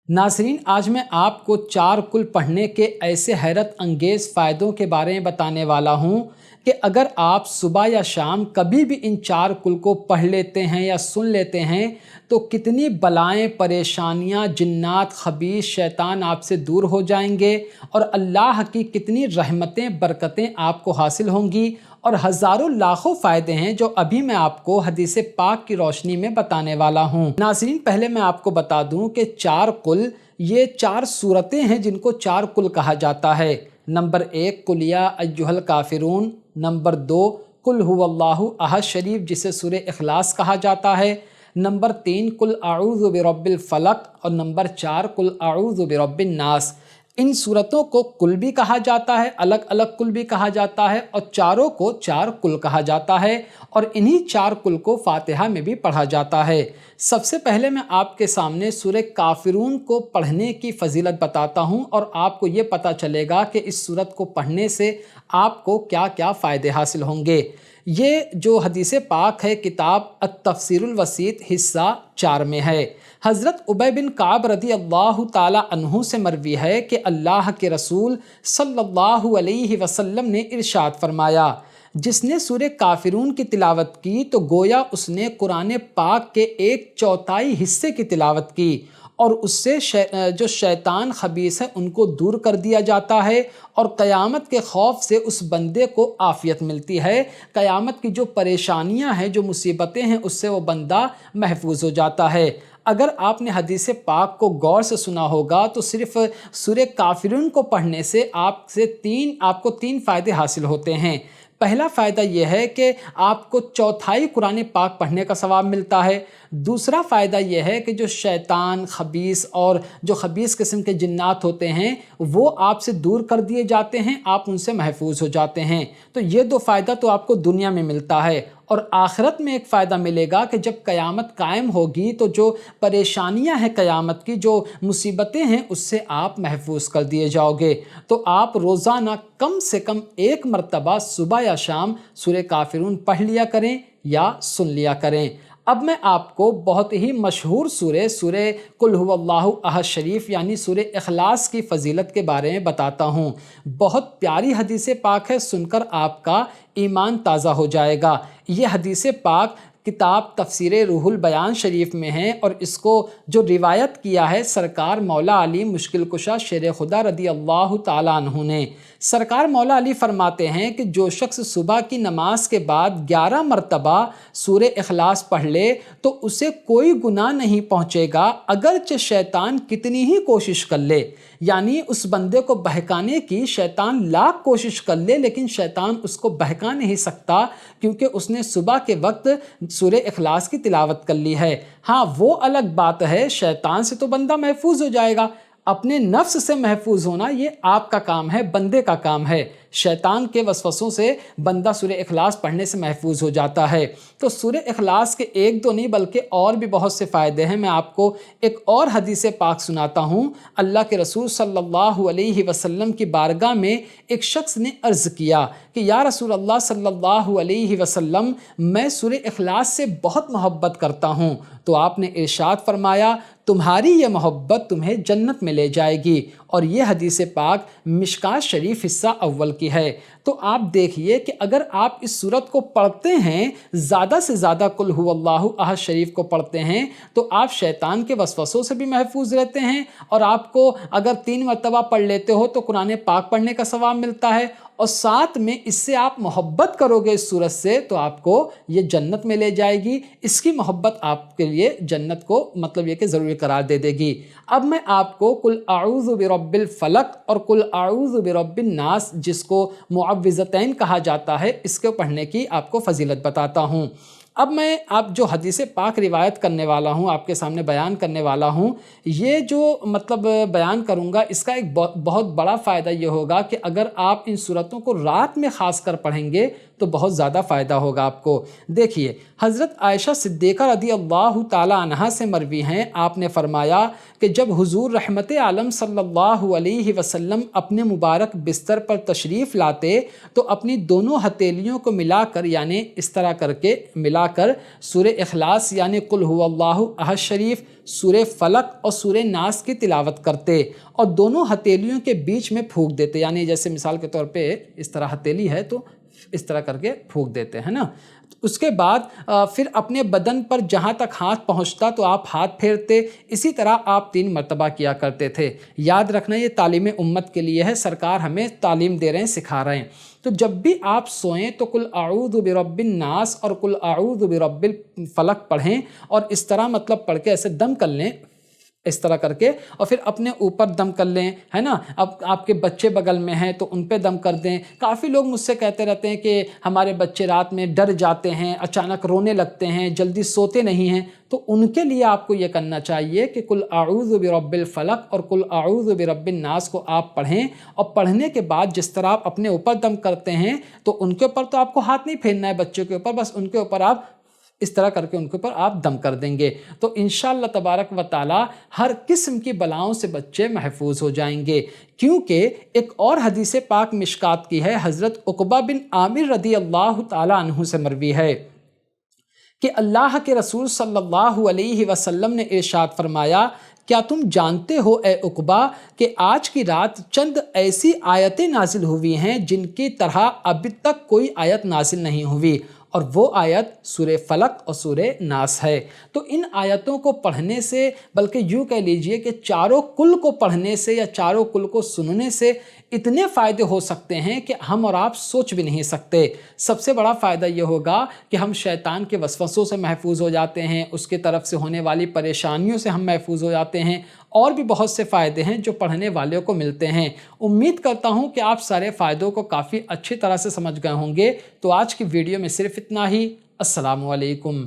नाज़रीन, आज मैं आपको 4 कुल पढ़ने के ऐसे हैरत अंगेज़ फ़ायदों के बारे में बताने वाला हूँ कि अगर आप सुबह या शाम कभी भी इन 4 कुल को पढ़ लेते हैं या सुन लेते हैं तो कितनी बलाएं, परेशानियां, जिन्नात, खबीस, शैतान आपसे दूर हो जाएंगे और अल्लाह की कितनी रहमतें, बरकतें आपको हासिल होंगी और हज़ारों लाखों फ़ायदे हैं जो अभी मैं आपको हदीस पाक की रोशनी में बताने वाला हूँ। नाज़रीन, पहले मैं आपको बता दूँ कि 4 कुल ये 4 सूरतें हैं जिनको 4 कुल कहा जाता है। नंबर 1 कुल या अय्युहल काफिरून, नंबर 2 कुल हुवल्लाहु अहद शरीफ जिसे सूरह इखलास कहा जाता है, नंबर 3 कुल अऊज़ु बिरब्बिल फलक और नंबर 4 कुल अऊज़ु बिरब्बिन नास। इन सूरतों को कुल भी कहा जाता है, अलग अलग कुल भी कहा जाता है और चारों को 4 कुल कहा जाता है और इन्हीं 4 कुल को फातिहा में भी पढ़ा जाता है। सबसे पहले मैं आपके सामने सूरह काफिरून को पढ़ने की फजीलत बताता हूँ और आपको ये पता चलेगा कि इस सूरत को पढ़ने से आपको क्या क्या फ़ायदे हासिल होंगे। ये जो हदीस पाक है किताब अत-तफ़सीरुल वसीत हिस्सा 4 में है। हज़रत उबय बिन काब रदी अल्लाह ताला अन्हु से मरवी है कि अल्लाह के रसूल सल्लल्लाहु अलैहि वसल्लम ने इरशाद फरमाया, जिसने सूरह काफिरून की तिलावत की तो गोया उसने कुरान पाक के 1/4 हिस्से की तिलावत की और उससे जो शैतान खबीस है उनको दूर कर दिया जाता है और क़यामत के खौफ से उस बंदे को आफ़ियत मिलती है। क़यामत की जो परेशानियां हैं, जो मुसीबतें हैं, उससे वो बंदा महफूज हो जाता है। अगर आपने हदीस पाक को गौर से सुना होगा तो सिर्फ़ सूरह काफिरून को पढ़ने से आपको 3 फ़ायदे हासिल होते हैं। पहला फ़ायदा यह है कि आपको 1/4 कुरान पाक पढ़ने का सवाब मिलता है। दूसरा फ़ायदा यह है कि जो शैतान, खबीस और जो खबीस किस्म के जिन्नात होते हैं वो आपसे दूर कर दिए जाते हैं, आप उनसे महफूज हो जाते हैं। तो ये 2 फ़ायदा तो आपको दुनिया में मिलता है और आखिरत में एक फ़ायदा मिलेगा कि जब क़यामत कायम होगी तो जो परेशानियां हैं क़यामत की, जो मुसीबतें हैं, उससे आप महफूज कर दिए जाओगे। तो आप रोज़ाना कम से कम 1 मरतबा सुबह या शाम सूरह काफिरून पढ़ लिया करें या सुन लिया करें। अब मैं आपको बहुत ही मशहूर सूरह कुल हुवल्लाहु अहद शरीफ यानी सूरह इखलास की फ़जीलत के बारे में बताता हूँ। बहुत प्यारी हदीस पाक है, सुनकर आपका ईमान ताज़ा हो जाएगा। ये हदीस पाक किताब तफसीर रूहुल बयान शरीफ में है और इसको जो रिवायत किया है सरकार मौला अली मुश्किल कुशा शेर खुदा रदी अल्लाह ताला अन्हु ने। सरकार मौला अली फरमाते हैं कि जो शख्स सुबह की नमाज के बाद 11 मरतबा सूरह इखलास पढ़ ले तो उसे कोई गुनाह नहीं पहुँचेगा, अगरचे शैतान कितनी ही कोशिश कर ले। यानी उस बंदे को बहकाने की शैतान लाख कोशिश कर ले लेकिन शैतान उसको बहका नहीं सकता, क्योंकि उसने सुबह के वक्त सूरह इखलास की तिलावत कर ली है। हाँ, वो अलग बात है, शैतान से तो बंदा महफूज हो जाएगा, अपने नफ्स से महफूज होना ये आपका काम है, बंदे का काम है। शैतान के वसवसों से बंदा सूरह इखलास पढ़ने से महफूज हो जाता है। तो सूरह इखलास के 1-2 नहीं बल्कि और भी बहुत से फ़ायदे हैं। मैं आपको एक और हदीस पाक सुनाता हूँ। अल्लाह के रसूल सल्लल्लाहु अलैहि वसल्लम की बारगाह में एक शख्स ने अर्ज़ किया कि या रसूल अल्लाह सल्लल्लाहु अलैहि वसल्लम, मैं सूरह इखलास से बहुत मोहब्बत करता हूँ। तो आपने इरशाद फरमाया, तुम्हारी ये मोहब्बत तुम्हें जन्नत में ले जाएगी। और ये हदीस पाक मिशकात शरीफ हिस्सा अव्वल की है। तो आप देखिए कि अगर आप इस सूरत को पढ़ते हैं, ज़्यादा से ज़्यादा कुल हुवल्लाहु अहद शरीफ को पढ़ते हैं, तो आप शैतान के वसवसों से भी महफूज रहते हैं और आपको अगर 3 मरतबा पढ़ लेते हो तो कुरान पाक पढ़ने का सवाब मिलता है और साथ में इससे आप मोहब्बत करोगे इस सूरत से तो आपको ये जन्नत में ले जाएगी। इसकी मोहब्बत आपके लिए जन्नत को मतलब ये कि ज़रूरी करार दे देगी। अब मैं आपको कुल अऊज़ु बिरब्बिल फलक और कुल अऊज़ु बिरब्बिन नास, जिसको मुअव्विज़तैन कहा जाता है, इसके पढ़ने की आपको फजीलत बताता हूँ। अब मैं आप जो हदीस पाक रिवायत करने वाला हूँ, आपके सामने बयान करने वाला हूँ, ये जो मतलब बयान करूँगा इसका एक बहुत बड़ा फ़ायदा ये होगा कि अगर आप इन सूरतों को रात में ख़ास कर पढ़ेंगे تو بہت زیادہ فائدہ ہوگا آپ کو۔ دیکھیے حضرت عائشہ صدیقہ رضی اللہ تعالیٰ عنہا سے مروی ہیں، آپ نے فرمایا کہ جب حضور رحمت عالم صلی اللہ علیہ وسلم اپنے مبارک بستر پر تشریف لاتے تو اپنی دونوں ہتھیلیوں کو ملا کر، یعنی اس طرح کر کے ملا کر، سورہ اخلاص یعنی قل هو اللہ احد شریف، سورہ فلق اور سورہ ناس کی تلاوت کرتے اور دونوں ہتھیلیوں کے بیچ میں پھونک دیتے، یعنی جیسے مثال کے طور پہ اس طرح ہتھیلی ہے تو اس طرح کر کے پھونک دیتے ہیں نا۔ اس کے بعد پھر اپنے بدن پر جہاں تک ہاتھ پہنچتا تو آپ ہاتھ پھیرتے، اسی طرح آپ 3 مرتبہ کیا کرتے تھے۔ یاد رکھنا یہ تعلیم امت کے لیے ہے، سرکار ہمیں تعلیم دے رہے ہیں، سکھا رہے ہیں۔ تو جب بھی آپ سوئیں تو قل اعوذ برب الناس اور قل اعوذ برب الفلق پڑھیں، اور اس طرح مطلب پڑھ کے ایسے دم کر لیں، اس طرح کر کے، اور پھر اپنے اوپر دم کر لیں، ہے نا۔ اب آپ کے بچے بغل میں ہیں تو ان پہ دم کر دیں۔ کافی لوگ مجھ سے کہتے رہتے ہیں کہ ہمارے بچے رات میں ڈر جاتے ہیں، اچانک رونے لگتے ہیں، جلدی سوتے نہیں ہیں، تو ان کے لیے آپ کو یہ کرنا چاہیے کہ قل اعوذ برب الفلق اور قل اعوذ برب الناس کو آپ پڑھیں، اور پڑھنے کے بعد جس طرح آپ اپنے اوپر دم کرتے ہیں تو ان کے اوپر تو آپ کو ہاتھ نہیں پھیرنا ہے، بچوں کے اوپر، بس ان کے اوپر آپ اس طرح کر کے ان کے اوپر آپ دم کر دیں گے، تو انشاءاللہ تبارک و تعالی ہر قسم کی بلاؤں سے بچے محفوظ ہو جائیں گے۔ کیونکہ ایک اور حدیث پاک مشکات کی ہے، حضرت عقبہ بن عامر رضی اللہ تعالیٰ عنہ سے مروی ہے کہ اللہ کے رسول صلی اللہ علیہ وسلم نے ارشاد فرمایا، کیا تم جانتے ہو اے عقبہ کہ آج کی رات چند ایسی آیتیں نازل ہوئی ہیں جن کی طرح ابھی تک کوئی آیت نازل نہیں ہوئی، اور وہ آیت سورہ فلق اور سورہ ناس ہے۔ تو ان آیتوں کو پڑھنے سے، بلکہ یوں کہہ لیجئے کہ چاروں کل کو پڑھنے سے یا چاروں کل کو سننے سے اتنے فائدے ہو سکتے ہیں کہ ہم اور آپ سوچ بھی نہیں سکتے۔ سب سے بڑا فائدہ یہ ہوگا کہ ہم شیطان کے وسوسوں سے محفوظ ہو جاتے ہیں، اس کی طرف سے ہونے والی پریشانیوں سے ہم محفوظ ہو جاتے ہیں، اور بھی بہت سے فائدے ہیں جو پڑھنے والوں کو ملتے ہیں۔ امید کرتا ہوں کہ آپ سارے فائدوں کو کافی اچھی طرح سے سمجھ گئے ہوں گے۔ تو آج کی ویڈیو میں صرف اتنا ہی۔ السلام علیکم۔